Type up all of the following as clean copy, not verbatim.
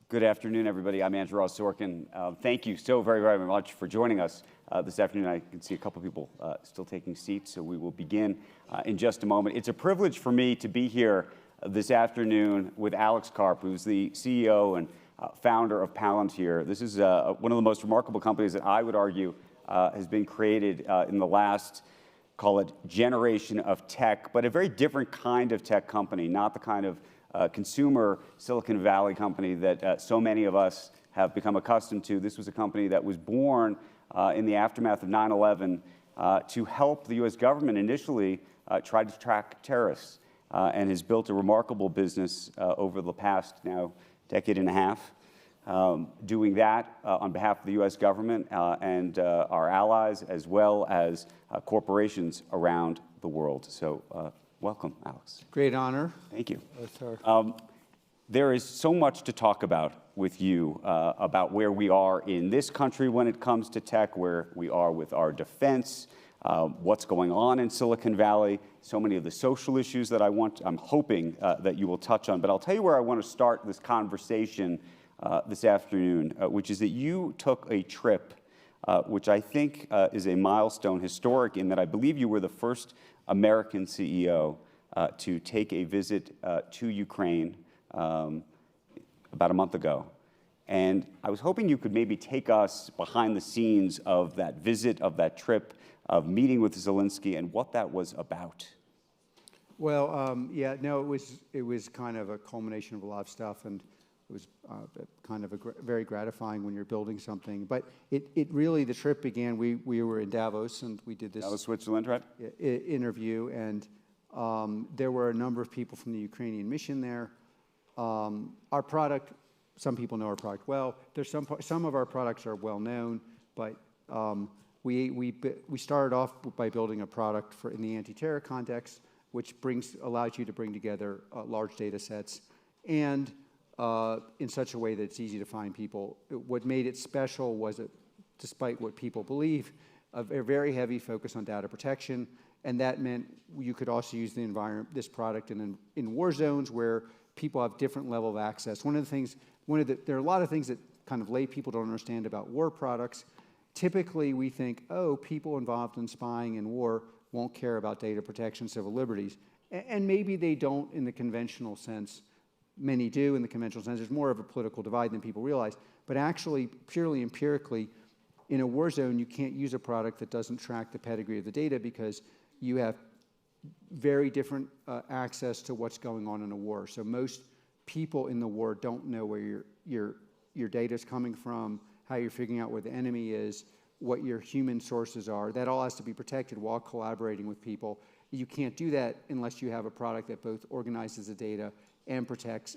Good afternoon, everybody. I'm Andrew Ross Sorkin. Thank you so very, very much for joining us this afternoon. I can see a couple people still taking seats, so we will begin in just a moment. It's a privilege for me to be here this afternoon with Alex Karp, who's the CEO and founder of Palantir. This is one of the most remarkable companies that I would argue has been created in the last, call it, generation of tech, but a very different kind of tech company, not the kind of consumer Silicon Valley company that so many of us have become accustomed to. This was a company that was born in the aftermath of 9/11 to help the U.S. government initially try to track terrorists, and has built a remarkable business over the past now decade and a half, doing that on behalf of the U.S. government and our allies, as well as corporations around the world. So welcome, Alex. Great honor. Thank you. Yes, there is so much to talk about with you about where we are in this country when it comes to tech, where we are with our defense, what's going on in Silicon Valley, so many of the social issues that I'm hoping that you will touch on. But I'll tell you where I want to start this conversation this afternoon, which is that you took a trip, which I think is a milestone, historic, in that I believe you were the first American CEO to take a visit to Ukraine about a month ago. And I was hoping you could maybe take us behind the scenes of that visit, of that trip, of meeting with Zelensky, and what that was about. Well, yeah, no, it was kind of a culmination of a lot of stuff, and it was kind of very gratifying when you're building something. But it really, the trip began, we were in Davos, and we did this Davos, Switzerland, right? Interview, and there were a number of people from the Ukrainian mission there. Our product, some people know our product well. There's some of our products are well known, but we started off by building a product in the anti-terror context, which allows you to bring together large data sets and in such a way that it's easy to find people. What made it special was, despite what people believe, a very heavy focus on data protection, and that meant you could also use this product in war zones where people have different level of access. There are a lot of things that kind of lay people don't understand about war products. Typically, we think, oh, people involved in spying in war won't care about data protection, civil liberties, and maybe they don't in the conventional sense. Many do in the conventional sense. There's more of a political divide than people realize. But actually, purely empirically, in a war zone, you can't use a product that doesn't track the pedigree of the data because you have very different access to what's going on in a war. So most people in the war don't know where your data is coming from, how you're figuring out where the enemy is, what your human sources are. That all has to be protected while collaborating with people. You can't do that unless you have a product that both organizes the data and protects,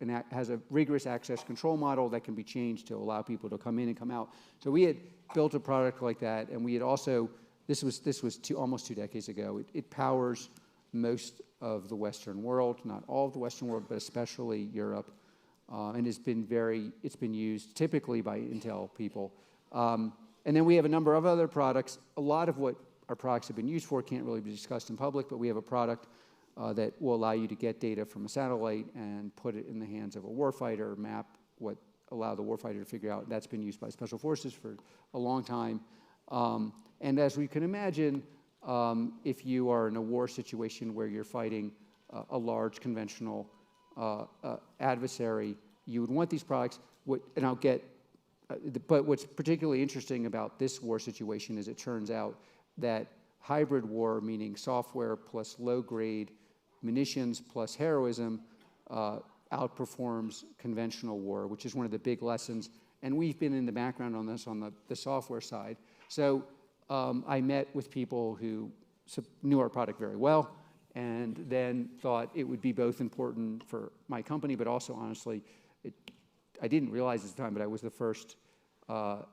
and has a rigorous access control model that can be changed to allow people to come in and come out. So we had built a product like that, and we had also, this was almost 2 decades ago. It powers most of the Western world, not all of the Western world, but especially Europe, and it's been used typically by Intel people. And then we have a number of other products. A lot of what our products have been used for can't really be discussed in public, but we have a product that will allow you to get data from a satellite and put it in the hands of a warfighter, allow the warfighter to figure out. That's been used by special forces for a long time. And as we can imagine, if you are in a war situation where you're fighting a large conventional adversary, you would want these products. But what's particularly interesting about this war situation is it turns out that hybrid war, meaning software plus low-grade munitions plus heroism, outperforms conventional war, which is one of the big lessons. And we've been in the background on this on the software side. So I met with people who knew our product very well, and then thought it would be both important for my company, but also, honestly, I didn't realize at the time, but I was the first, I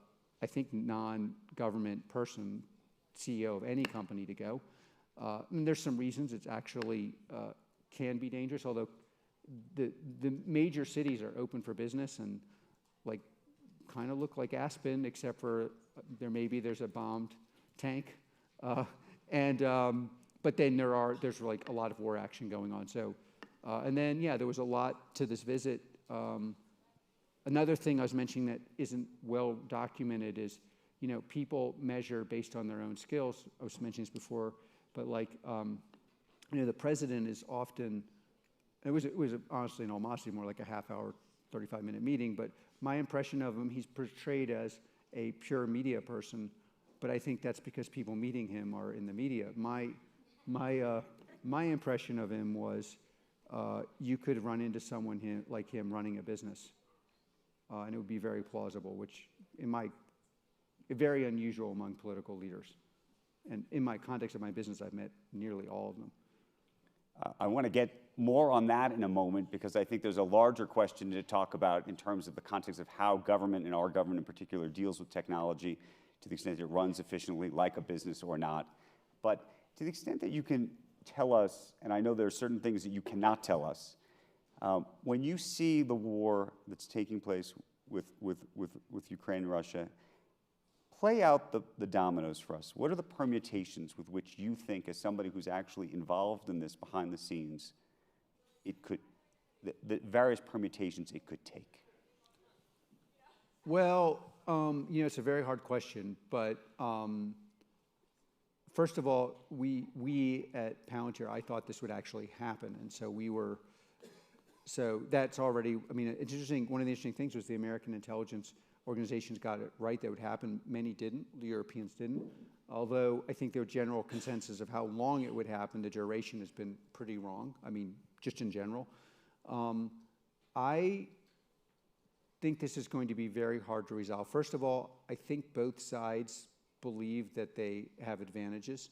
think, non-government person, CEO of any company to go. And there's some reasons it's actually can be dangerous, although the major cities are open for business and kind of look like Aspen, except for there's a bombed tank. But then there's like a lot of war action going on. So, and then, yeah, there was a lot to this visit. Another thing I was mentioning that isn't well documented is, people measure based on their own skills. I was mentioning this before, but the president is often, it was honestly, in all honesty, more like a half-hour, 35-minute meeting, but my impression of him, he's portrayed as a pure media person, but I think that's because people meeting him are in the media. My impression of him was you could run into someone like him running a business, and it would be very plausible, which very unusual among political leaders. And in my context of my business, I've met nearly all of them. I want to get more on that in a moment, because I think there's a larger question to talk about in terms of the context of how government, and our government in particular, deals with technology to the extent it runs efficiently like a business or not. But to the extent that you can tell us, and I know there are certain things that you cannot tell us, when you see the war that's taking place with Ukraine and Russia, play out the dominoes for us. What are the permutations with which you think, as somebody who's actually involved in this behind the scenes, the various permutations it could take? Well, it's a very hard question, but first of all, we at Palantir, I thought this would actually happen, and so that's already, it's interesting. One of the interesting things was the American intelligence organizations got it right that would happen. Many didn't. The Europeans didn't. Although I think their general consensus of how long it would happen, the duration has been pretty wrong. Just in general. I think this is going to be very hard to resolve. First of all, I think both sides believe that they have advantages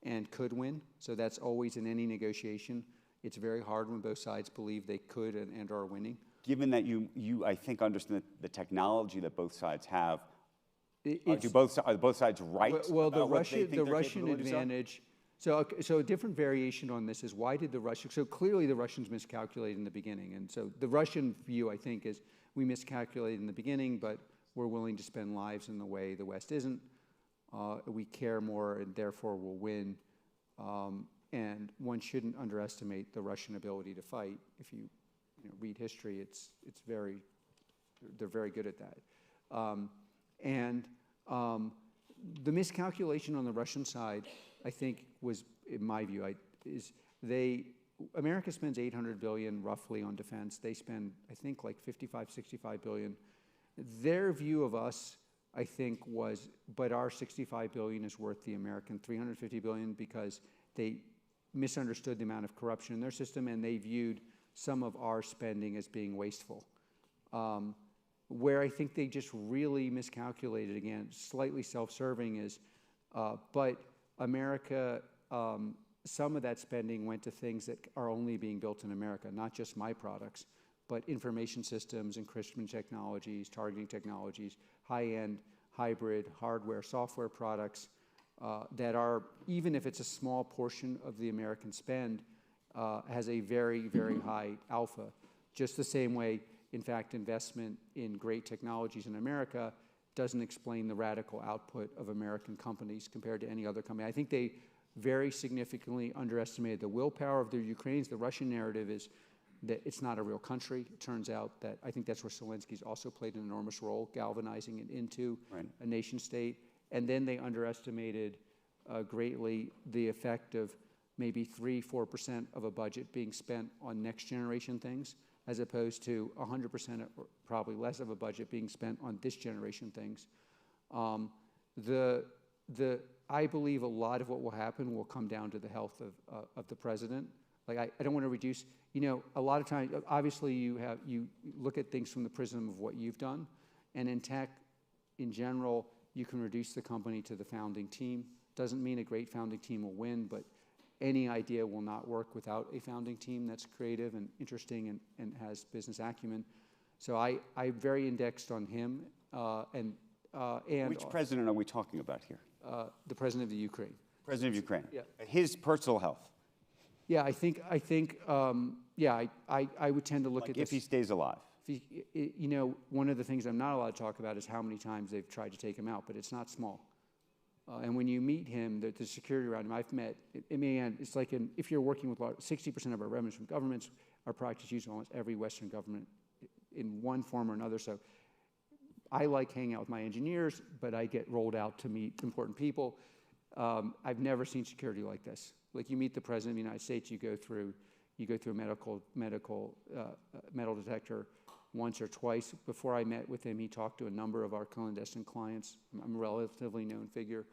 and could win. So that's always in any negotiation. It's very hard when both sides believe they could and are winning. Given that you I think, understand the technology that both sides have, are both sides right? Well, the Russian advantage. So a different variation on this is, why did the Russians? So clearly the Russians miscalculated in the beginning, and so the Russian view, I think, is we miscalculated in the beginning, but we're willing to spend lives in the way the West isn't. We care more, and therefore we'll win. And one shouldn't underestimate the Russian ability to fight. If you read history, they're very good at that. The miscalculation on the Russian side, I think, was, in my view, America spends $800 billion roughly on defense. They spend, I think, like $55-65 billion. Their view of us, I think, was, but our $65 billion is worth the American $350 billion, because they misunderstood the amount of corruption in their system, and they viewed some of our spending as being wasteful. Where I think they just really miscalculated, again, slightly self-serving, is, but America, some of that spending went to things that are only being built in America, not just my products, but information systems, encryption technologies, targeting technologies, high-end hybrid hardware, software products that are, even if it's a small portion of the American spend, has a very, very high alpha. Just the same way, in fact, investment in great technologies in America doesn't explain the radical output of American companies compared to any other company. I think they very significantly underestimated the willpower of the Ukrainians. The Russian narrative is that it's not a real country. It turns out that, I think that's where Zelensky's also played an enormous role, galvanizing it into a nation state. And then they underestimated greatly the effect of maybe 3-4% of a budget being spent on next generation things, as opposed to 100% or probably less of a budget being spent on this generation things. I believe a lot of what will happen will come down to the health of the president. Like, I don't want to reduce, a lot of times, obviously you look at things from the prism of what you've done, and in tech, in general, you can reduce the company to the founding team. Doesn't mean a great founding team will win, but any idea will not work without a founding team that's creative and interesting and has business acumen. So I'm very indexed on him. And which president are we talking about here? The president of the Ukraine. President of Ukraine. Yeah. His personal health. Yeah, I think. I would tend to look at this. If he stays alive. One of the things I'm not allowed to talk about is how many times they've tried to take him out, but it's not small. And when you meet him, the security around him, I've met, it's like if you're working with 60% of our revenues from governments, our product is used in almost every Western government in one form or another. So I like hanging out with my engineers, but I get rolled out to meet important people. I've never seen security like this. Like you meet the President of the United States, you go through a metal detector once or twice. Before I met with him, he talked to a number of our clandestine clients. I'm a relatively known figure.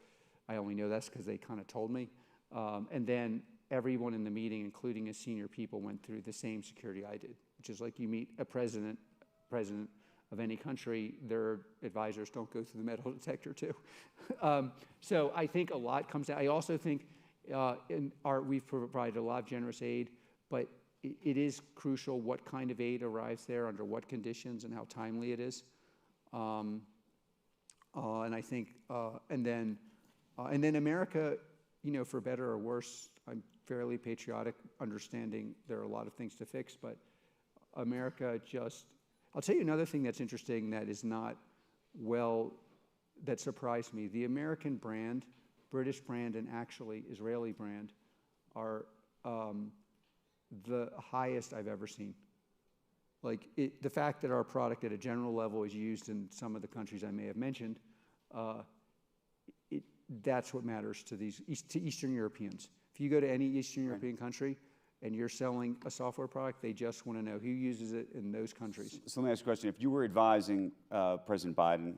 I only know that's because they kind of told me. And then everyone in the meeting, including his senior people, went through the same security I did, which is like you meet a president of any country, their advisors don't go through the metal detector too. So I think a lot comes out. I also think we've provided a lot of generous aid, but it is crucial what kind of aid arrives there, under what conditions, and how timely it is. And I think, and then America, for better or worse, I'm fairly patriotic, understanding there are a lot of things to fix, but America I'll tell you another thing that's interesting that is not that surprised me. The American brand, British brand, and actually Israeli brand are the highest I've ever seen. Like the fact that our product at a general level is used in some of the countries I may have mentioned, that's what matters to Eastern Europeans. If you go to any Eastern European country and you're selling a software product, they just want to know who uses it in those countries. So let me ask you a question. If you were advising President Biden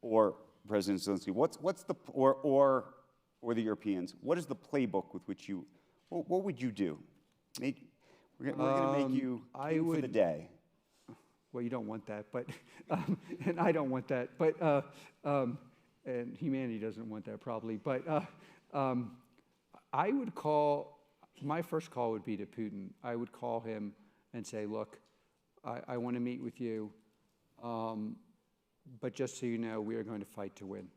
or President Zelensky, what's the or the Europeans, what is the playbook with which what would you do? We're going to make you king for the day. Well, you don't want that, but and I don't want that, but and humanity doesn't want that probably. But I would my first call would be to Putin. I would call him and say, look, I want to meet with you, but just so you know, we are going to fight to win.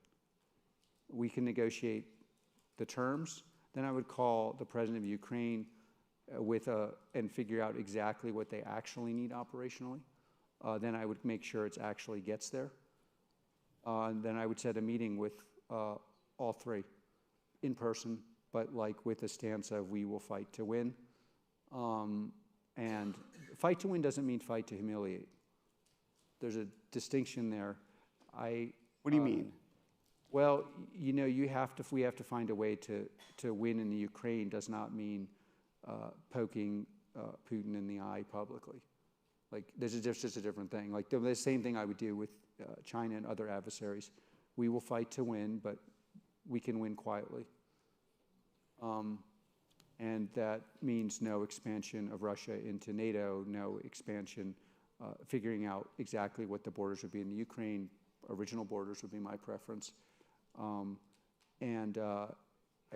We can negotiate the terms. Then I would call the president of Ukraine and figure out exactly what they actually need operationally. Then I would make sure it actually gets there. And then I would set a meeting with all three in person, but like with a stance of we will fight to win. And fight to win doesn't mean fight to humiliate. There's a distinction there. What do you mean? Well, we have to find a way to win in the Ukraine does not mean poking Putin in the eye publicly. Like, this is just a different thing. Like, the same thing I would do with China and other adversaries. We will fight to win, but we can win quietly. And that means no expansion of Russia into NATO, no expansion, figuring out exactly what the borders would be in the Ukraine. Original borders would be my preference. I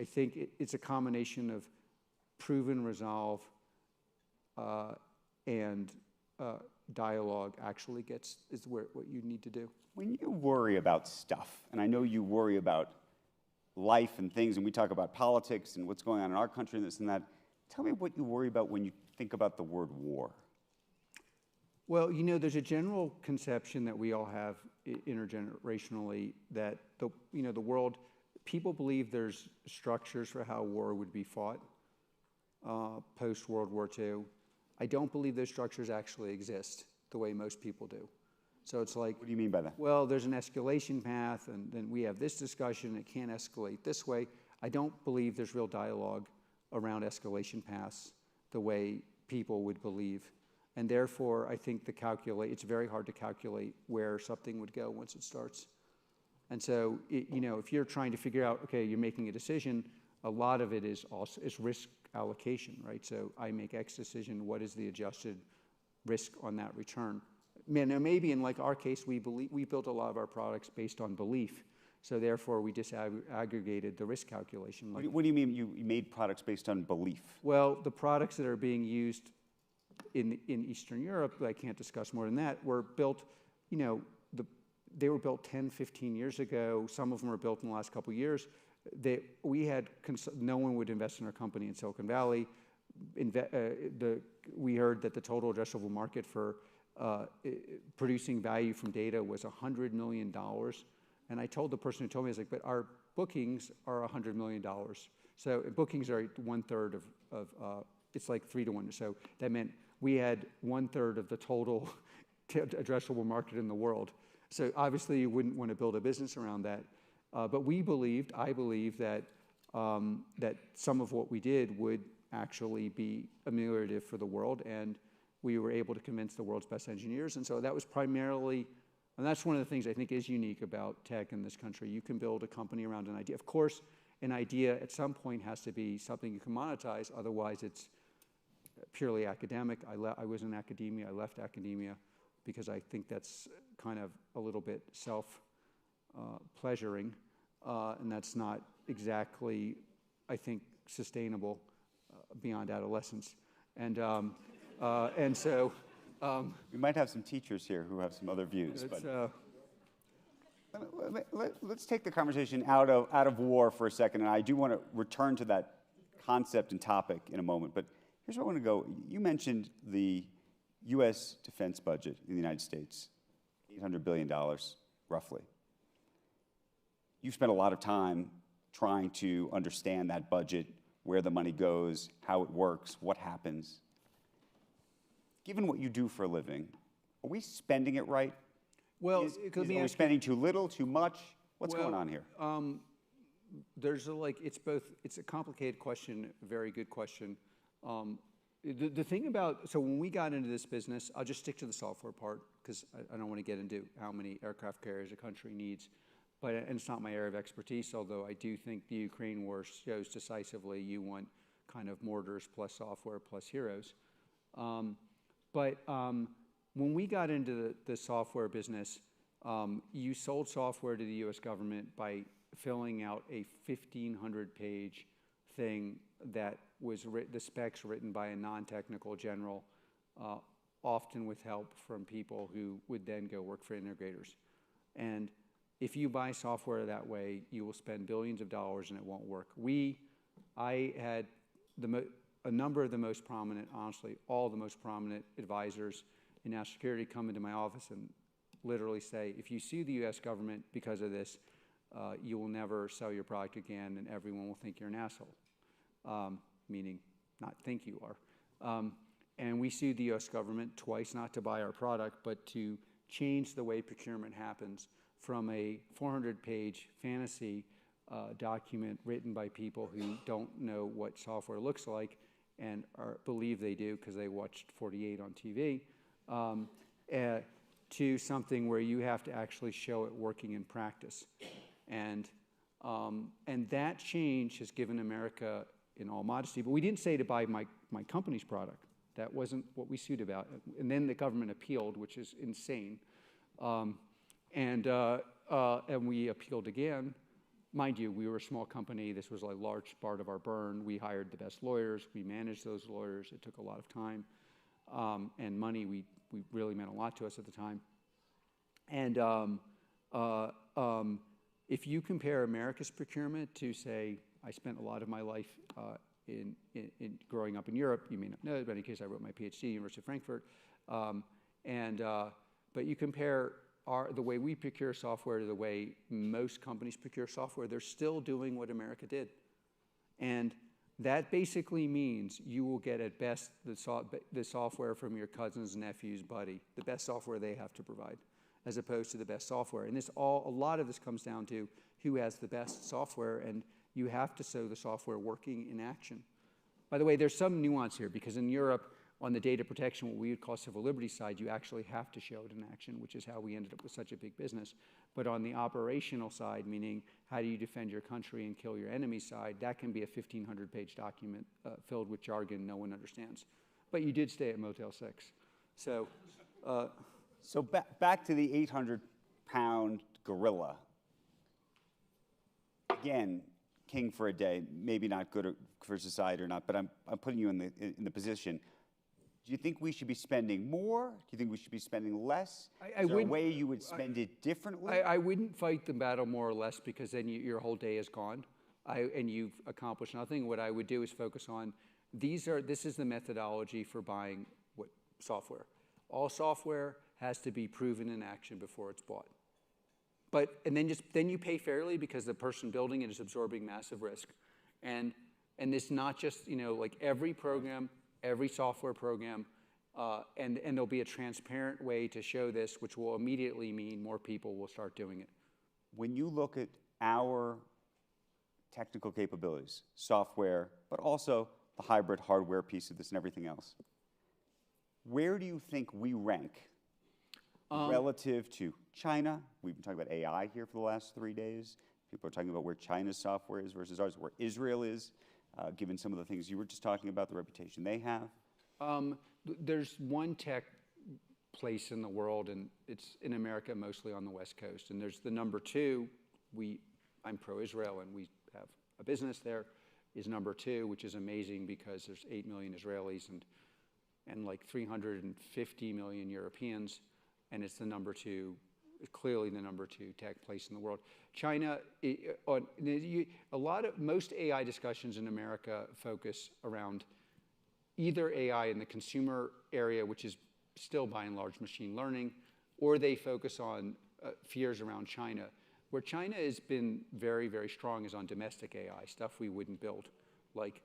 think it's a combination of proven resolve and dialogue actually is what you need to do. When you worry about stuff, and I know you worry about life and things, and we talk about politics and what's going on in our country and this and that, tell me what you worry about when you think about the word war. Well, there's a general conception that we all have intergenerationally that the world, people believe there's structures for how war would be fought post-World War II. I don't believe those structures actually exist the way most people do. So it's like... What do you mean by that? Well, there's an escalation path, and then we have this discussion, it can't escalate this way. I don't believe there's real dialogue around escalation paths the way people would believe. And therefore, I think it's very hard to calculate where something would go once it starts. And so, if you're trying to figure out, okay, you're making a decision, a lot of it is risk allocation, right? So I make X decision, what is the adjusted risk on that return? Now, maybe in like our case, we built a lot of our products based on belief. So therefore, we disaggregated the risk calculation. Like, what do you mean you made products based on belief? Well, the products that are being used in Eastern Europe, I can't discuss more than that, were built, they were built 10, 15 years ago. Some of them were built in the last couple of years. No one would invest in our company in Silicon Valley. We heard that the total addressable market for producing value from data was $100 million. And I told the person who told me, I was like, but our bookings are $100 million. So bookings are 1/3 of it's like 3 to 1. So that meant we had 1/3 of the total addressable market in the world. So obviously you wouldn't want to build a business around that. But I believe that, that some of what we did would actually be ameliorative for the world, and we were able to convince the world's best engineers. And so that was primarily, and that's one of the things I think is unique about tech in this country. You can build a company around an idea. Of course, an idea at some point has to be something you can monetize, otherwise it's purely academic. I was in academia, I left academia because I think that's kind of a little bit self-pleasuring, and that's not exactly, I think, sustainable beyond adolescence. And so... we might have some teachers here who have some other views. But let's take the conversation out of war for a second, and I do want to return to that concept and topic in a moment. But here's where I want to go. You mentioned the U.S. defense budget in the United States, $800 billion, roughly. You've spent a lot of time trying to understand that budget, where the money goes, how it works, what happens. Given what you do for a living, are we spending it right? Well, are we spending too little, too much? What's going on here? There's it's a complicated question, a very good question. The thing about, so when we got into this business, I'll just stick to the software part because I don't want to get into how many aircraft carriers a country needs. And it's not my area of expertise, although I do think the Ukraine war shows decisively you want kind of mortars plus software plus heroes. But when we got into the software business, you sold software to the U.S. government by filling out a 1,500-page thing that was the specs written by a non-technical general, often with help from people who would then go work for integrators. And if you buy software that way, you will spend billions of dollars and it won't work. I had a number of the most prominent, honestly, all the most prominent advisors in national security come into my office and literally say, if you sue the U.S. government because of this, you will never sell your product again and everyone will think you're an asshole, meaning not think you are. And we sued the U.S. government twice, not to buy our product, but to change the way procurement happens from a 400-page fantasy document written by people who don't know what software looks like and believe they do because they watched 48 on TV, to something where you have to actually show it working in practice. And that change has given America, in all modesty, but we didn't say to buy my company's product. That wasn't what we sued about. And then the government appealed, which is insane. And we appealed again. Mind you, we were a small company. This was a large part of our burn. We hired the best lawyers. We managed those lawyers. It took a lot of time and money. We really meant a lot to us at the time. And if you compare America's procurement to, say, I spent a lot of my life in growing up in Europe. You may not know, but in case I wrote my PhD at the University of Frankfurt. But you compare the way we procure software to the way most companies procure software, they're still doing what America did. And that basically means you will get at best the software from your cousin's nephew's buddy, the best software they have to provide, as opposed to the best software. And a lot of this comes down to who has the best software, and you have to show the software working in action. By the way, there's some nuance here, because in Europe, on the data protection, what we would call civil liberties side, you actually have to show it in action, which is how we ended up with such a big business. But on the operational side, meaning how do you defend your country and kill your enemy side, that can be a 1,500-page document filled with jargon no one understands. But you did stay at Motel 6. So, back to the 800-pound gorilla. Again, king for a day, maybe not good for society or not, but I'm putting you in the position. Do you think we should be spending more? Do you think we should be spending less? Is there a way you would spend it differently? I wouldn't fight the battle more or less, because then your whole day is gone, and you've accomplished nothing. What I would do is focus on this is the methodology for buying software. All software has to be proven in action before it's bought. And then you pay fairly, because the person building it is absorbing massive risk. And it's not just, like every program, every software program And there'll be a transparent way to show this, which will immediately mean more people will start doing it. When you look at our technical capabilities, software, but also the hybrid hardware piece of this and everything else, where do you think we rank relative to China? We've been talking about AI here for the last 3 days. People are talking about where China's software is versus ours, where Israel is, given some of the things you were just talking about, the reputation they have. There's one tech place in the world, and it's in America, mostly on the West Coast. And there's the number two. I'm pro-Israel, and we have a business there, is number two, which is amazing because there's 8 million Israelis and like 350 million Europeans, and it's the number two, clearly the number two tech place in the world. China, most AI discussions in America focus around either AI in the consumer area, which is still by and large machine learning, or they focus on fears around China. Where China has been very, very strong is on domestic AI, stuff we wouldn't build, like,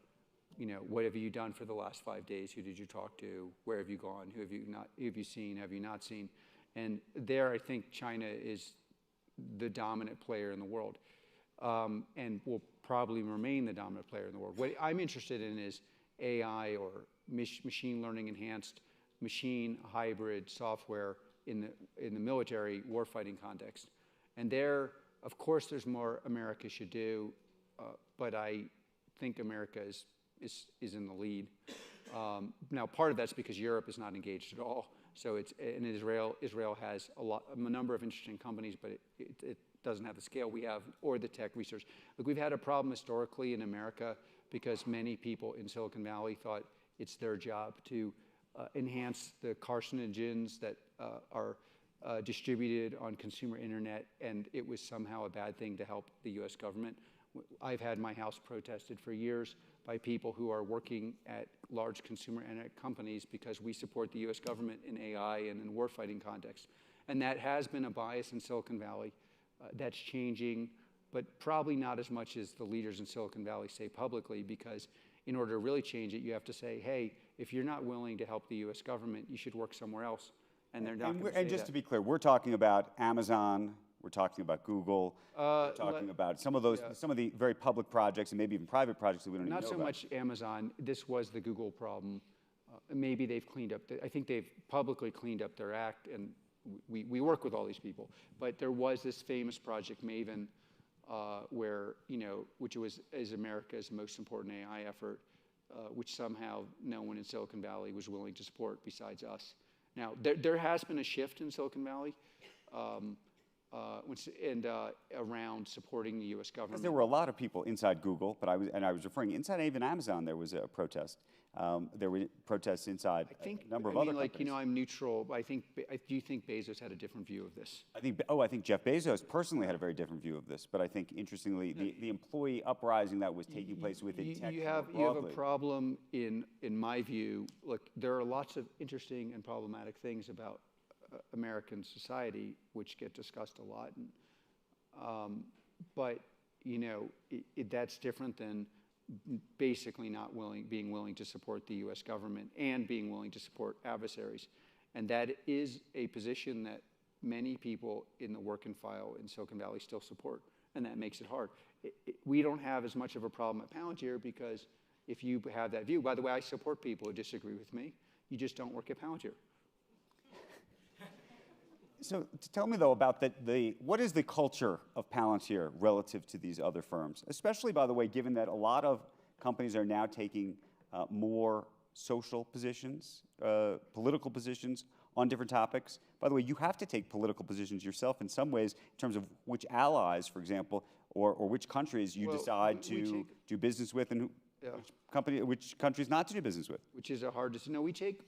what have you done for the last 5 days? Who did you talk to? Where have you gone? Who have you seen? Have you not seen? And there, I think China is the dominant player in the world, and will probably remain the dominant player in the world. What I'm interested in is AI or machine learning enhanced machine hybrid software in the military warfighting context. And there, of course, there's more America should do, but I think America is in the lead. Now, part of that's because Europe is not engaged at all. So in Israel has a number of interesting companies, but it doesn't have the scale we have or the tech research. Look, we've had a problem historically in America because many people in Silicon Valley thought it's their job to enhance the carcinogens that are distributed on consumer internet, and it was somehow a bad thing to help the US government. I've had my house protested for years by people who are working at large consumer internet companies because we support the US government in AI and in warfighting context. And that has been a bias in Silicon Valley. That's changing, but probably not as much as the leaders in Silicon Valley say publicly, because in order to really change it, you have to say, hey, if you're not willing to help the US government, you should work somewhere else. And they're not going to say that. And just to be clear, we're talking about Amazon, we're talking about Google, we're talking about some of the very public projects and maybe even private projects that we don't even know about. Not so much Amazon. This was the Google problem. Maybe they've cleaned up. I think they've publicly cleaned up their act, and we work with all these people. But there was this famous Project Maven, where which is America's most important AI effort, which somehow no one in Silicon Valley was willing to support besides us. Now there has been a shift in Silicon Valley. Around supporting the U.S. government. Because there were a lot of people inside Google, but I was referring inside even Amazon. There was a protest. There were protests inside a number of other companies. I'm neutral. I do think Bezos had a different view of this. I think Jeff Bezos personally had a very different view of this. But I think interestingly, the employee uprising that was taking place within tech. You have a problem in my view. Look, there are lots of interesting and problematic things about American society, which get discussed a lot, but that's different than basically not being willing to support the U.S. government and being willing to support adversaries, and that is a position that many people in the work and file in Silicon Valley still support, and that makes it hard. We don't have as much of a problem at Palantir because if you have that view, by the way, I support people who disagree with me. You just don't work at Palantir. So tell me, though, about what is the culture of Palantir relative to these other firms? Especially, by the way, given that a lot of companies are now taking more social positions, political positions on different topics. By the way, you have to take political positions yourself in some ways in terms of which allies, for example, or which countries you decide to do business with and which countries not to do business with. Which is a hard decision. No, we take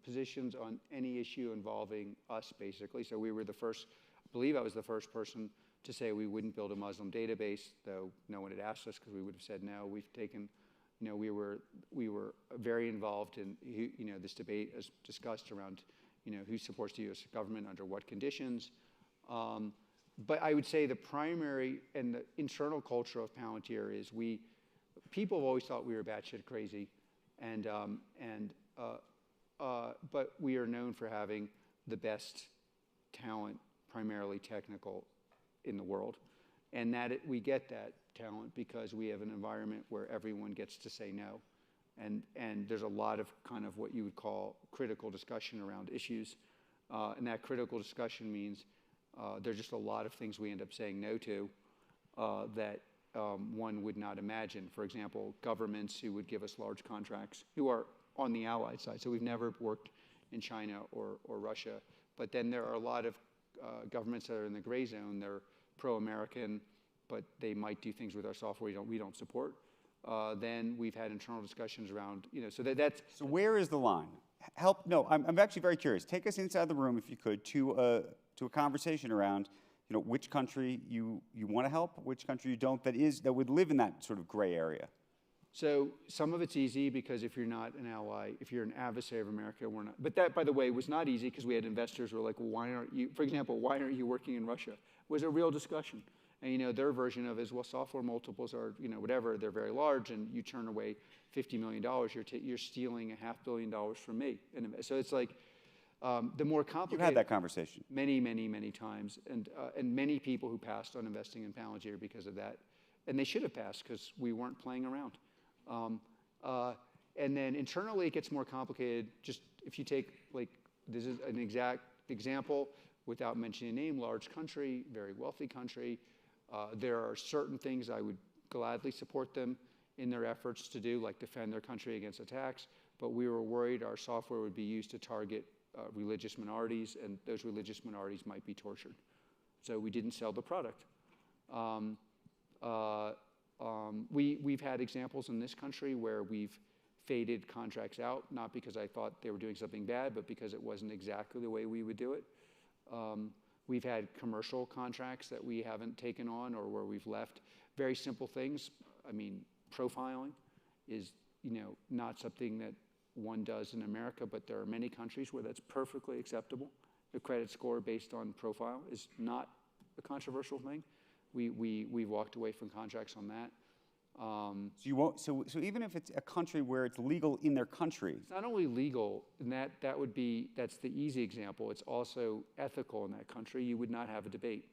positions on any issue involving us, basically. So we were the first, I believe I was the first person to say we wouldn't build a Muslim database, though no one had asked us because we would have said no. We've taken, we were very involved in, this debate as discussed around, who supports the U.S. government under what conditions. But I would say the primary and the internal culture of Palantir is people have always thought we were batshit crazy, and but we are known for having the best talent, primarily technical, in the world. And we get that talent because we have an environment where everyone gets to say no. And there's a lot of kind of what you would call critical discussion around issues. And that critical discussion means there's just a lot of things we end up saying no to that one would not imagine. For example, governments who would give us large contracts who are on the allied side. So we've never worked in China or Russia. But then there are a lot of governments that are in the gray zone. They're pro-American, but they might do things with our software we don't support. Then we've had internal discussions around, so that's. So where is the line? I'm actually very curious. Take us inside the room, if you could, to a conversation around, which country you want to help, which country you don't, that would live in that sort of gray area. So some of it's easy because if you're not an ally, if you're an adversary of America, we're not. But that, by the way, was not easy because we had investors who were like, well, why aren't you, for example, why aren't you working in Russia? It was a real discussion. And their version of it is, well, software multiples are, whatever, they're very large, and you turn away $50 million, you're stealing $500 million from me. And so it's like, the more complicated. You had that conversation. Many, many, many times. And many people who passed on investing in Palantir because of that. And they should have passed because we weren't playing around. And then internally, it gets more complicated. Just if you take, this is an exact example, without mentioning a name, large country, very wealthy country. There are certain things I would gladly support them in their efforts to do, like defend their country against attacks. But we were worried our software would be used to target religious minorities, and those religious minorities might be tortured. So we didn't sell the product. We've had examples in this country where we've faded contracts out, not because I thought they were doing something bad, but because it wasn't exactly the way we would do it. We've had commercial contracts that we haven't taken on or where we've left. Very simple things. I mean, profiling is, not something that one does in America, but there are many countries where that's perfectly acceptable. The credit score based on profile is not a controversial thing. We've walked away from contracts on that. So you won't. So even if it's a country where it's legal in their country, it's not only legal, and that's the easy example. It's also ethical in that country. You would not have a debate.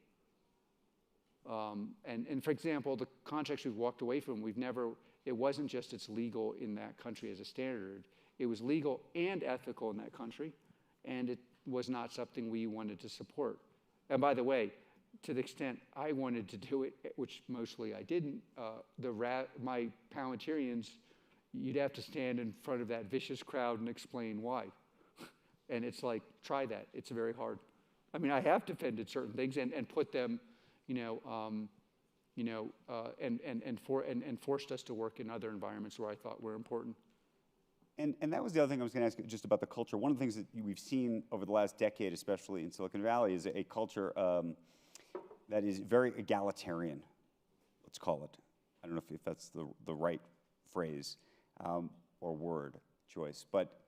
And for example, the contracts we've walked away from, it wasn't just it's legal in that country as a standard. It was legal and ethical in that country, and it was not something we wanted to support. And by the way, to the extent I wanted to do it, which mostly I didn't, my Palantirians, you'd have to stand in front of that vicious crowd and explain why. And it's like, try that. It's very hard. I mean, I have defended certain things and put them, and forced us to work in other environments where I thought were important. And that was the other thing I was going to ask you just about the culture. One of the things that we've seen over the last decade, especially in Silicon Valley, is a culture that is very egalitarian, let's call it. I don't know if that's the right phrase or word choice. But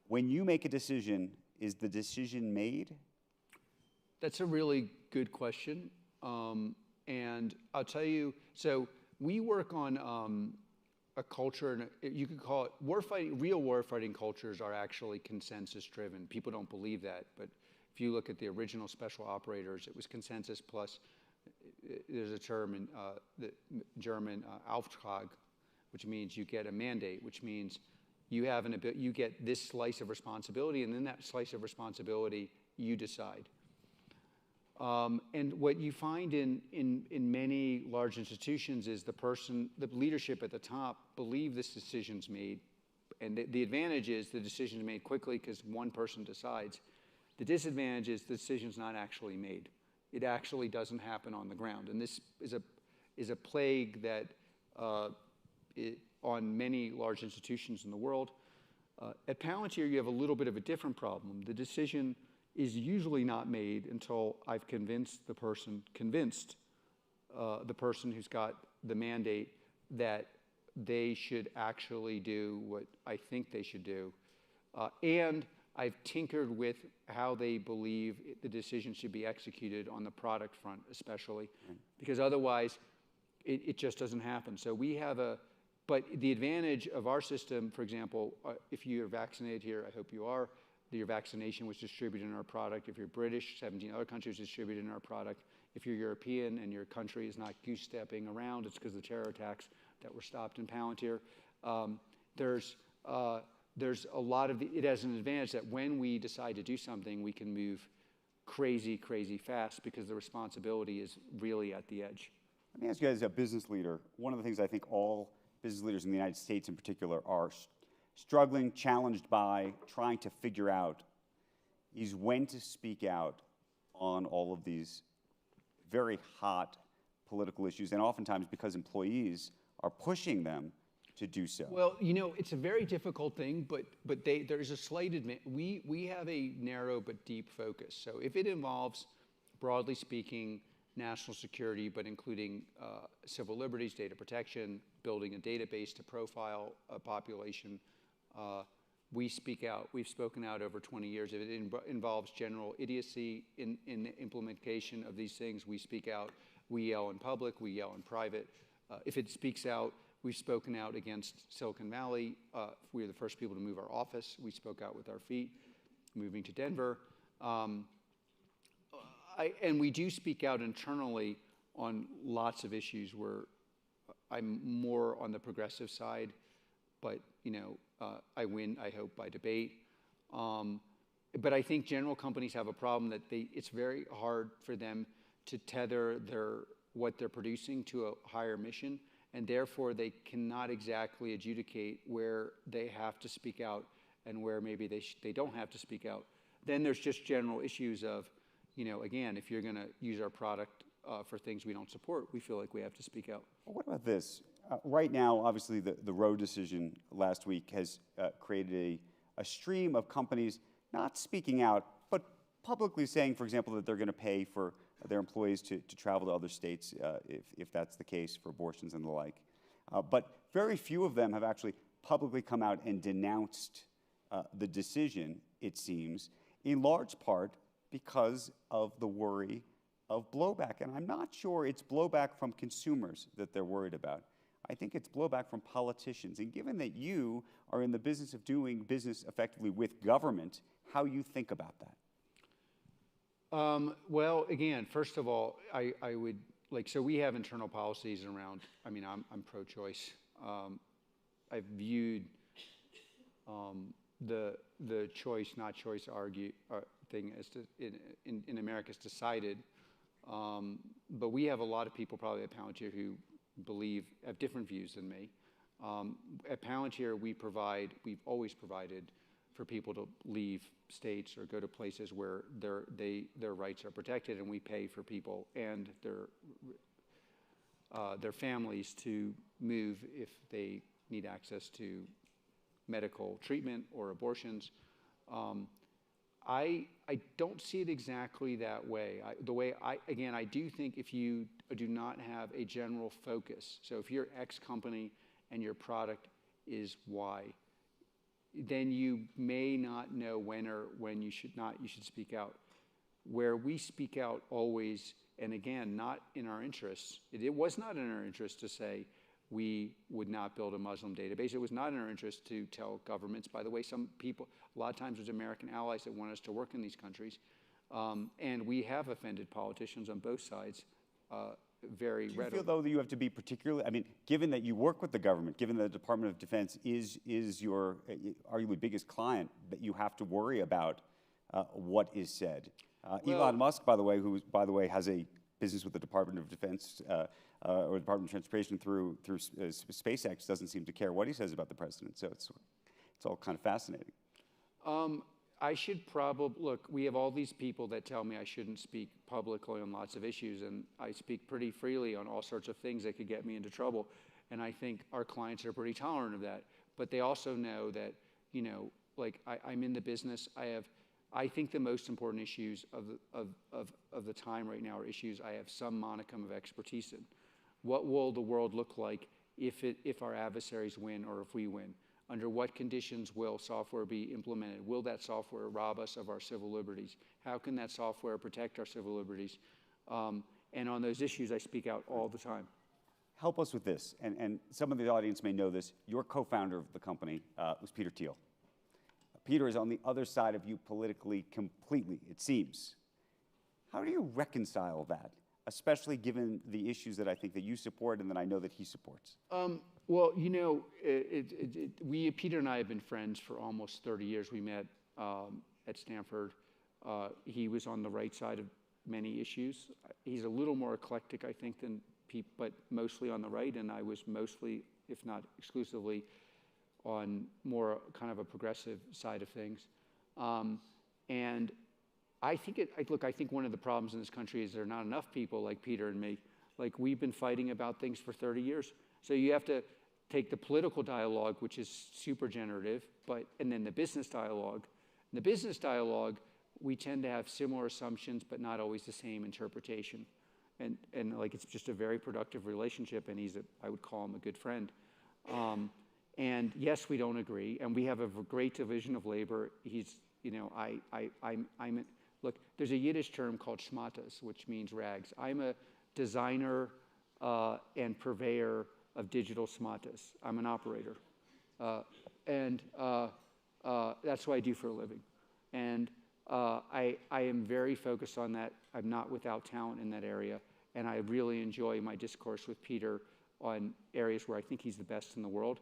when you make a decision, is the decision made? That's a really good question. And I'll tell you, so we work on a culture, and you could call it warfighting. Real warfighting cultures are actually consensus-driven. People don't believe that, but if you look at the original special operators, it was consensus plus, there's a term in the German, Auftrag, which means you get a mandate, which means you get this slice of responsibility, and then that slice of responsibility, you decide. And what you find in many large institutions is the leadership at the top believe this decision's made. And the advantage is the decision's made quickly because one person decides. The disadvantage is the decision's not actually made. It actually doesn't happen on the ground. And this is a plague that on many large institutions in the world. At Palantir, you have a little bit of a different problem. The decision is usually not made until I've convinced the person who's got the mandate that they should actually do what I think they should do. And I've tinkered with how they believe the decision should be executed on the product front, especially, because otherwise it just doesn't happen. So we have But the advantage of our system, for example, if you're vaccinated here, I hope you are, your vaccination was distributed in our product. If you're British, 17 other countries distributed in our product. If you're European and your country is not goose-stepping around, it's because of the terror attacks that were stopped in Palantir. There's a lot of, it has an advantage that when we decide to do something, we can move crazy, crazy fast because the responsibility is really at the edge. Let me ask you, as a business leader, one of the things I think all business leaders in the United States in particular are struggling, challenged by, trying to figure out is when to speak out on all of these very hot political issues, and oftentimes because employees are pushing them to do so. Well, you know, it's a very difficult thing, but there's a slight admit. We have a narrow but deep focus. So if it involves, broadly speaking, national security, but including civil liberties, data protection, building a database to profile a population, we speak out. We've spoken out over 20 years. If it involves general idiocy in the implementation of these things, we speak out. We yell in public, we yell in private. If it speaks out, we've spoken out against Silicon Valley. We were the first people to move our office. We spoke out with our feet, moving to Denver. And we do speak out internally on lots of issues where I'm more on the progressive side, but you know, I win, I hope, by debate. But I think general companies have a problem that it's very hard for them to tether what they're producing to a higher mission, and therefore they cannot exactly adjudicate where they have to speak out and where maybe they don't have to speak out. Then there's just general issues of, you know, again, if you're going to use our product for things we don't support, we feel like we have to speak out. Well, what about this? Right now, obviously, the Roe decision last week has created a stream of companies not speaking out, but publicly saying, for example, that they're going to pay for their employees to travel to other states if that's the case for abortions and the like. But very few of them have actually publicly come out and denounced the decision, it seems, in large part because of the worry of blowback. And I'm not sure it's blowback from consumers that they're worried about. I think it's blowback from politicians. And given that you are in the business of doing business effectively with government, how you think about that? Well, again, first of all, I would, like, so we have internal policies around, I mean, I'm pro-choice. I've viewed the choice, not choice thing as in America is decided. But we have a lot of people probably at Palantir who have different views than me. At Palantir, we've always provided for people to leave states or go to places where their rights are protected, and we pay for people and their families to move if they need access to medical treatment or abortions. I don't see it exactly that way. I do think if you do not have a general focus, so if you're X company and your product is Y, then you may not know when you should speak out. Where we speak out always, and again, not in our interests, it was not in our interest to say we would not build a Muslim database. It was not in our interest to tell governments. By the way, some people, a lot of times there's American allies that want us to work in these countries. And we have offended politicians on both sides very readily. Do you feel, though, that you have to be particularly, I mean, given that you work with the government, given that the Department of Defense is your arguably biggest client, that you have to worry about what is said? Elon Musk, by the way, has a business with the Department of Defense or Department of Transportation through SpaceX, doesn't seem to care what he says about the president. So it's all kind of fascinating. I should probably, look, we have all these people that tell me I shouldn't speak publicly on lots of issues, and I speak pretty freely on all sorts of things that could get me into trouble. And I think our clients are pretty tolerant of that. But they also know that, you know, like I'm in the business. I think the most important issues of the time right now are issues I have some modicum of expertise in. What will the world look like if our adversaries win or if we win? Under what conditions will software be implemented? Will that software rob us of our civil liberties? How can that software protect our civil liberties? And on those issues, I speak out all the time. help us with this, and some of the audience may know this. Your co-founder of the company was Peter Thiel. Peter is on the other side of you politically completely, it seems. How do you reconcile that, especially given the issues that I think that you support and that I know that he supports? Well, you know, Peter and I have been friends for almost 30 years. We met at Stanford. He was on the right side of many issues. He's a little more eclectic, I think, than people, but mostly on the right, and I was mostly, if not exclusively, on more kind of a progressive side of things. And I think I think one of the problems in this country is there are not enough people like Peter and me. Like, we've been fighting about things for 30 years. So you have to take the political dialogue, which is super generative, and then the business dialogue. In the business dialogue, we tend to have similar assumptions, but not always the same interpretation. And like, it's just a very productive relationship, and I would call him a good friend. And yes, we don't agree, and we have a great division of labor. He's, you know, look, there's a Yiddish term called schmatas, which means rags. I'm a designer and purveyor of digital schmatas. I'm an operator. And that's what I do for a living. And I am very focused on that. I'm not without talent in that area. And I really enjoy my discourse with Peter on areas where I think he's the best in the world.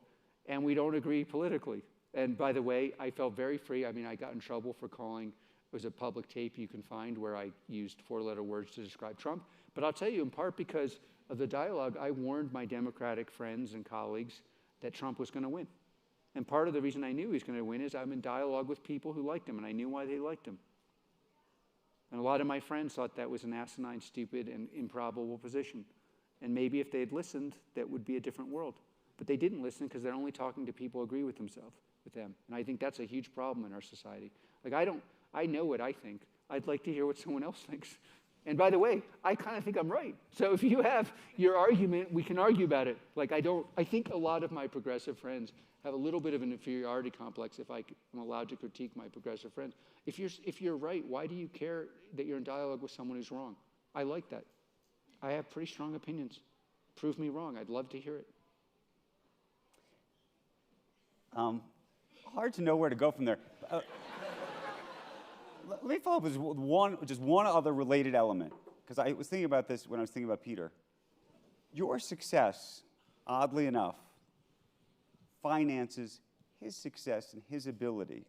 And we don't agree politically. And by the way, I felt very free. I mean, I got in trouble for calling, it was a public tape you can find where I used four-letter words to describe Trump. But I'll tell you, in part because of the dialogue, I warned my Democratic friends and colleagues that Trump was going to win. And part of the reason I knew he was going to win is I'm in dialogue with people who liked him, and I knew why they liked him. And a lot of my friends thought that was an asinine, stupid, and improbable position. And maybe if they had listened, that would be a different world. But they didn't listen because they're only talking to people who agree with them. And I think that's a huge problem in our society. Like, I know what I think. I'd like to hear what someone else thinks. And by the way, I kind of think I'm right. So if you have your argument, we can argue about it. Like, I think a lot of my progressive friends have a little bit of an inferiority complex if I'm allowed to critique my progressive friends. If you're right, why do you care that you're in dialogue with someone who's wrong? I like that. I have pretty strong opinions. Prove me wrong. I'd love to hear it. Hard to know where to go from there. Let me follow up with just one other related element, because I was thinking about this when I was thinking about Peter. Your success, oddly enough, finances his success and his ability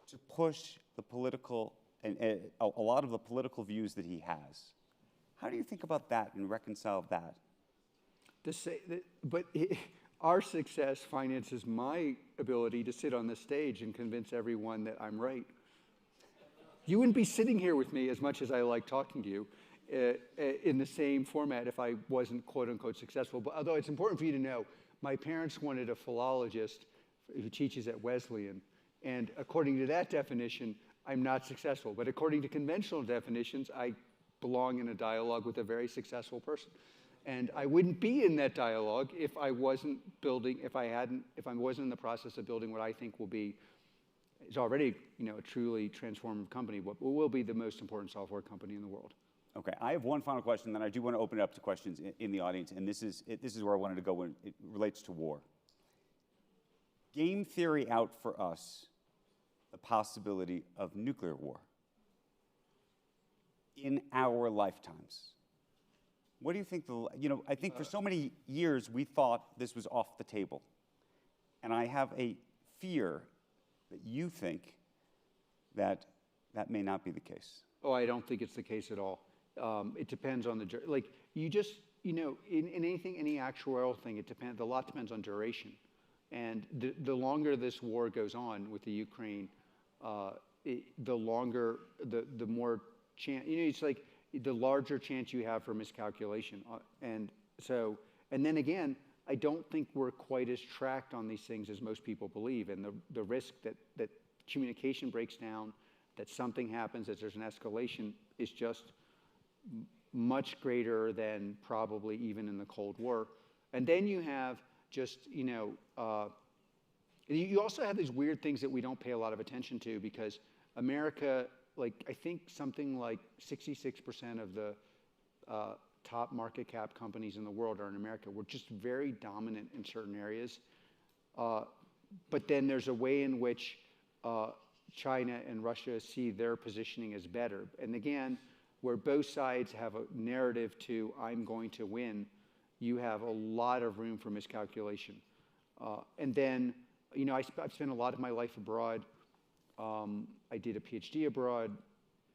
to push the political, and a lot of the political views that he has. How do you think about that and reconcile that? Our success finances my ability to sit on the stage and convince everyone that I'm right. You wouldn't be sitting here with me as much as I like talking to you in the same format if I wasn't quote unquote successful. But although it's important for you to know, my parents wanted a philologist who teaches at Wesleyan. And according to that definition, I'm not successful. But according to conventional definitions, I belong in a dialogue with a very successful person. And I wouldn't be in that dialogue if I wasn't in the process of building what I think is already, you know, a truly transformative company, what will be the most important software company in the world. Okay, I have one final question, then I do want to open it up to questions in the audience, and this is where I wanted to go when it relates to war. Game theory out for us the possibility of nuclear war in our lifetimes. What do you think I think for so many years we thought this was off the table. And I have a fear that you think that may not be the case. Oh, I don't think it's the case at all. It depends on in anything, any actuarial thing, a lot depends on duration. And the longer this war goes on with the Ukraine, the longer, the more chance, it's like, the larger chance you have for miscalculation. And then again, I don't think we're quite as tracked on these things as most people believe. And the risk that communication breaks down, that something happens, that there's an escalation, is just much greater than probably even in the Cold War. And then you have just, you also have these weird things that we don't pay a lot of attention to, because America, like, I think something like 66% of the top market cap companies in the world are in America. We're just very dominant in certain areas. But then there's a way in which China and Russia see their positioning as better. And again, where both sides have a narrative to I'm going to win, you have a lot of room for miscalculation. And then, you know, I've spent a lot of my life abroad. I did a PhD abroad.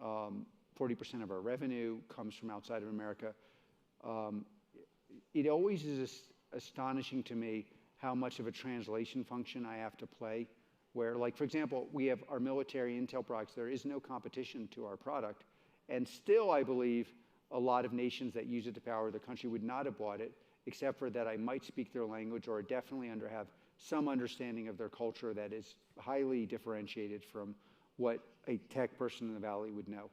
40% of our revenue comes from outside of America. It always is astonishing to me how much of a translation function I have to play. Where, like, for example, we have our military intel products. There is no competition to our product. And still, I believe a lot of nations that use it to power their country would not have bought it, except for that I might speak their language or definitely have some understanding of their culture that is highly differentiated from what a tech person in the Valley would know.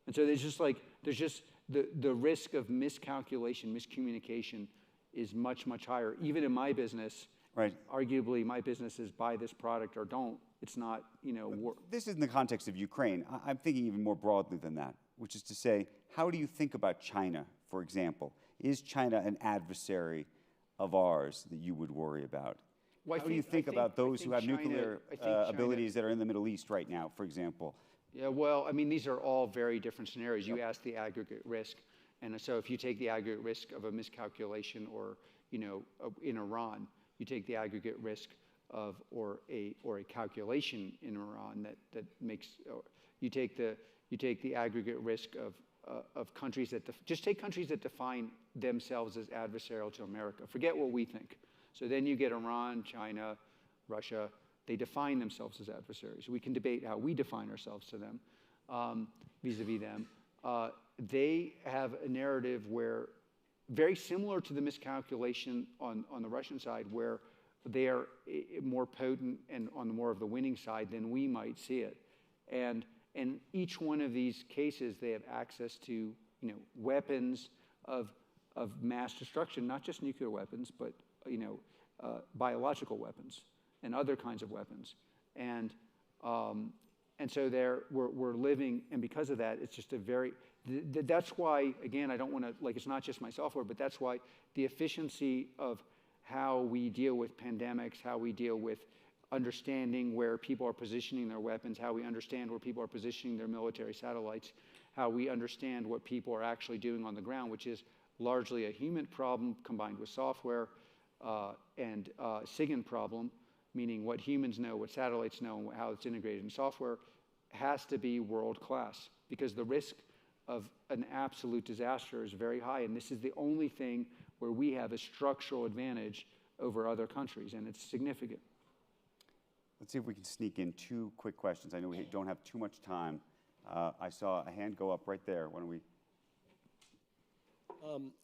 And so there's just the risk of miscalculation, miscommunication is much, much higher. Even in my business, right. Arguably my business is buy this product or don't. It's not, you know. This is in the context of Ukraine. I'm thinking even more broadly than that, which is to say, how do you think about China, for example? Is China an adversary of ours that you would worry about? Well, how do you think about those who have nuclear abilities that are in the Middle East right now, for example? Yeah, well, I mean, these are all very different scenarios. You asked the aggregate risk. And so if you take the aggregate risk of a miscalculation or, you know, in Iran, you take the aggregate risk of, or a calculation in Iran that makes, you take the aggregate risk of countries that, just take countries that define themselves as adversarial to America. Forget what we think. So then you get Iran, China, Russia. They define themselves as adversaries. We can debate how we define ourselves to them, vis-a-vis them. They have a narrative where, very similar to the miscalculation on the Russian side, where they are more potent and on more of the winning side than we might see it. And in each one of these cases, they have access to, you know, weapons of mass destruction, not just nuclear weapons, but, you know, biological weapons and other kinds of weapons. And so we're living, and because of that, it's just a very, that's why, again, I don't want to, like, it's not just my software, but that's why the efficiency of how we deal with pandemics, how we deal with understanding where people are positioning their weapons, how we understand where people are positioning their military satellites, how we understand what people are actually doing on the ground, which is largely a human problem combined with software, and SIGINT problem, meaning what humans know, what satellites know, and how it's integrated in software, has to be world-class, because the risk of an absolute disaster is very high, and this is the only thing where we have a structural advantage over other countries, and it's significant. Let's see if we can sneak in 2 quick questions. I know we don't have too much time. I saw a hand go up right there. Why don't we?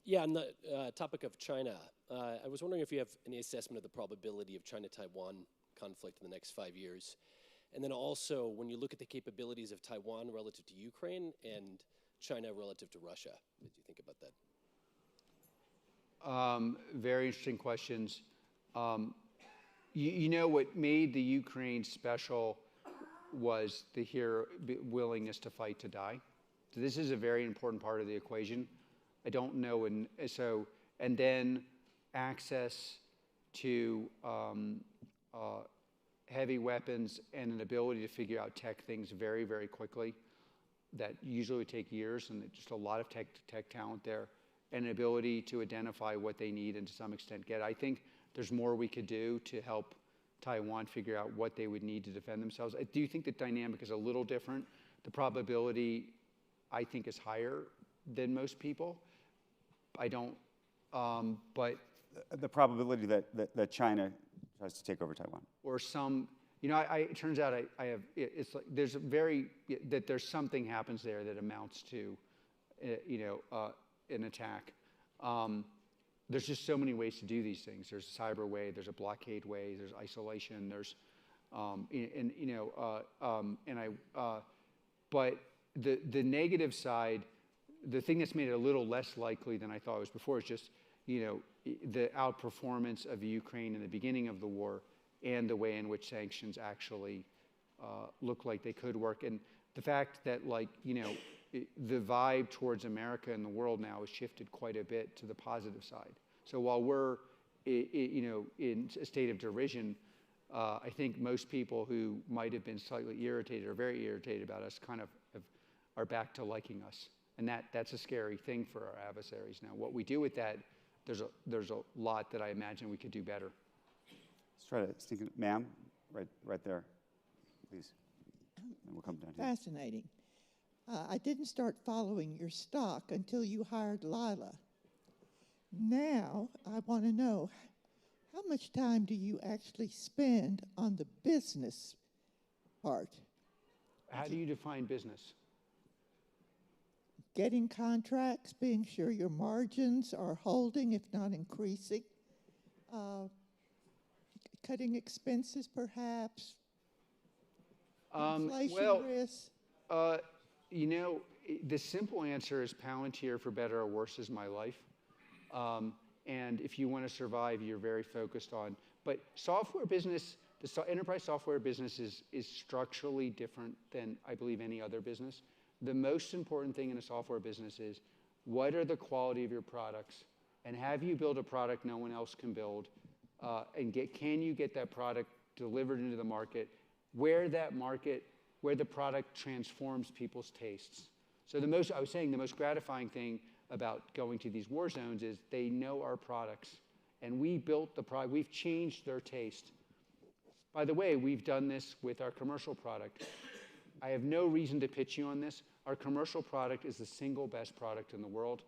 Yeah, on the topic of China, I was wondering if you have any assessment of the probability of China-Taiwan conflict in the next 5 years. And then also, when you look at the capabilities of Taiwan relative to Ukraine and China relative to Russia, what do you think about that? Very interesting questions. You know, what made the Ukraine special was the willingness to fight to die. So this is a very important part of the equation. I don't know, and then access to heavy weapons and an ability to figure out tech things very, very quickly that usually would take years, and just a lot of tech talent there, and an ability to identify what they need and to some extent get. I think there's more we could do to help Taiwan figure out what they would need to defend themselves. I do think the dynamic is a little different. The probability, I think, is higher than most people. I don't, but... The probability that China tries to take over Taiwan. Or some, you know, it turns out I have, it's like, there's something happens there that amounts to, you know, an attack. There's just so many ways to do these things. There's a cyber way, there's a blockade way, there's isolation, there's, but the negative side, the thing that's made it a little less likely than I thought it was before is just, you know, the outperformance of Ukraine in the beginning of the war and the way in which sanctions actually look like they could work. And the fact that, like, you know, the vibe towards America and the world now has shifted quite a bit to the positive side. So while we're in a state of derision, I think most people who might have been slightly irritated or very irritated about us kind of are back to liking us. And that's a scary thing for our adversaries. Now, what we do with that, there's a lot that I imagine we could do better. Let's try to stick it, ma'am, right there, please. And we'll come down here. Fascinating. I didn't start following your stock until you hired Lila. Now, I want to know, how much time do you actually spend on the business part? How do you define business? Getting contracts, being sure your margins are holding, if not increasing, cutting expenses perhaps, inflation risk. The simple answer is Palantir, for better or worse, is my life. And if you want to survive, you're very focused on. But software business, the enterprise software business is structurally different than, I believe, any other business. The most important thing in a software business is, what are the quality of your products? And have you built a product no one else can build? Can you get that product delivered into the market where the product transforms people's tastes? So I was saying the most gratifying thing about going to these war zones is they know our products, and we built the product. We've changed their taste. By the way, we've done this with our commercial product. I have no reason to pitch you on this. Our commercial product is the single best product in the world.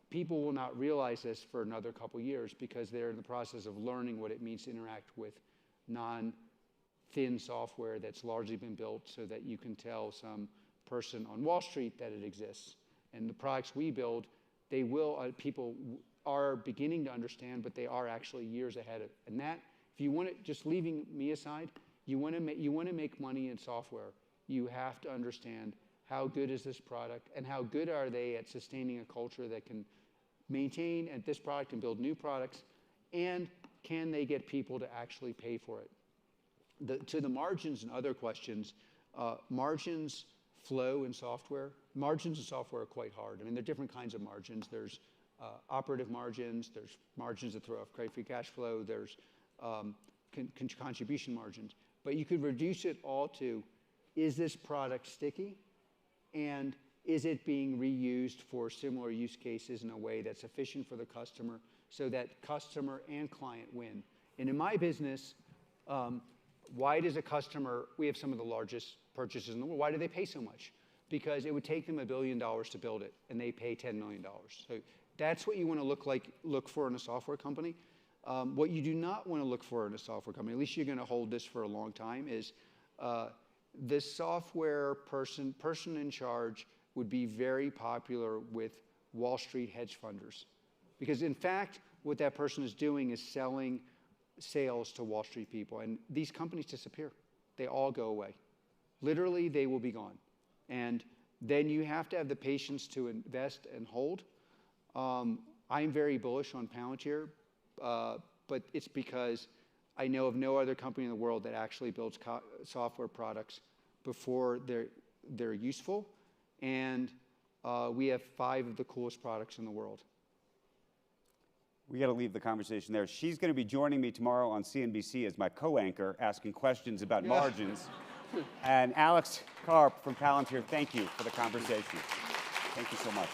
People will not realize this for another couple years because they're in the process of learning what it means to interact with non-thin software that's largely been built so that you can tell some person on Wall Street that it exists. And the products we build, people are beginning to understand, but they are actually years ahead of it. And that, if you want to, just leaving me aside, you want to make money in software, you have to understand how good is this product and how good are they at sustaining a culture that can maintain at this product and build new products, and can they get people to actually pay for it? To the margins and other questions, margins flow in software. Margins in software are quite hard. I mean, there are different kinds of margins. There's operative margins. There's margins that throw off free cash flow. There's contribution margins. But you could reduce it all to, is this product sticky? And is it being reused for similar use cases in a way that's efficient for the customer so that customer and client win? And in my business, why does a customer, we have some of the largest purchases in the world, why do they pay so much? Because it would take them $1 billion to build it, and they pay $10 million. So that's what you want to look for in a software company. What you do not want to look for in a software company, at least you're going to hold this for a long time, is the software person in charge would be very popular with Wall Street hedge funders. Because in fact, what that person is doing is selling sales to Wall Street people. And these companies disappear. They all go away. Literally, they will be gone. And then you have to have the patience to invest and hold. I'm very bullish on Palantir, but it's because I know of no other company in the world that actually builds software products before they're useful. And we have 5 of the coolest products in the world. We got to leave the conversation there. She's going to be joining me tomorrow on CNBC as my co-anchor, asking questions about margins. And Alex Karp from Palantir, thank you for the conversation. Thank you so much.